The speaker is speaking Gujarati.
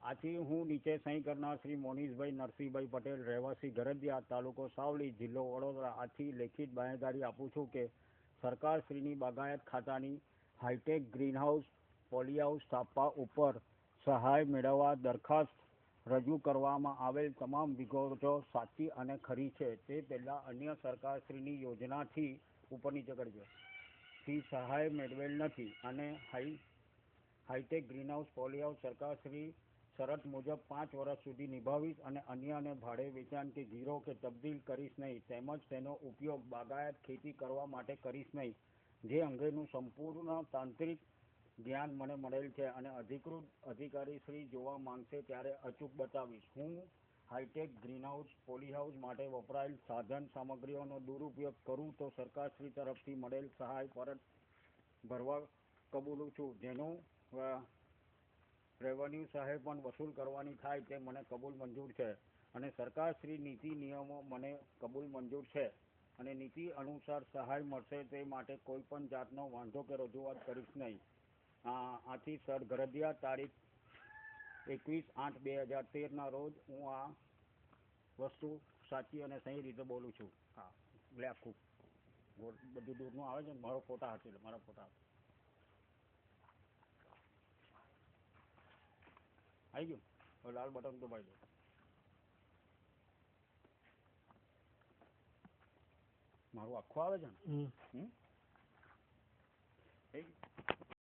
આથી હું નીચે સહી કરનાર શ્રી મોનીષભાઈ નરસિંહભાઈ પટેલ, રહેવાસી ગરજિયા, તાલુકો સાવલી, જિલ્લો વડોદરા, આથી લેખિત બાંહેધરી આપું છું કે સરકારશ્રીની બાગાયત ખાતાની હાઈટેક ગ્રીનહાઉસ પોલીહાઉસ સ્થાપવા ઉપર સહાય મેળવવા દરખાસ્ત રજૂ કરવામાં આવેલ તમામ વિગતો સાચી અને ખરી છે. તે પહેલાં અન્ય સરકારશ્રીની યોજનાથી ઉપર નીચે કરજો થી સહાય મેળવેલ નથી અને હાઈટેક ગ્રીનહાઉસ પોલીહાઉસ સરકારશ્રી શરત મુજબ 5 વર્ષ સુધી નિભાવીશ અને અન્યને ભાડે વેચાણ કે ગીરો કે તબદીલ કરીશ નહીં, તેમજ તેનો ઉપયોગ બાગાયત ખેતી કરવા માટે કરીશ નહીં. જે અંગેનું સંપૂર્ણ તાંત્રિક જ્ઞાન મને મળેલ છે અને અધિકૃત અધિકારી શ્રી જોવા માંગશે ત્યારે અચૂક બતાવીશ. હું હાઈટેક ગ્રીનહાઉસ પોલીહાઉસ માટે વપરાયેલ સાધન સામગ્રીઓનો દુરુપયોગ કરું તો સરકારશ્રી તરફથી મળેલ સહાય પરત ભરવા કબૂલું છું. જેનું રેવન્યુ સહાય પણ વસૂલ કરવાની થાય તે મને કબૂલ મંજૂર છે અને સરકારશ્રી નીતિ નિયમો મને કબૂલ મંજૂર છે અને નીતિ અનુસાર સહાય મળશે તે માટે કોઈ પણ જાતનો વાંધો કે રજૂઆત કરીશ નહીં. આથી સર ગરજિયા તારીખ 21/8/2013 રોજ હું આ વસ્તુ સાચી અને સહી રીતે બોલું છું. હા, એટલે આખું બધું દૂરનું આવે છે ને મારો ફોટા હાથે મારા ફોટા આવી ગયું. હવે લાલ બટન દબાઈ દો. મારું આખું આવે છે ને થઈ ગયું.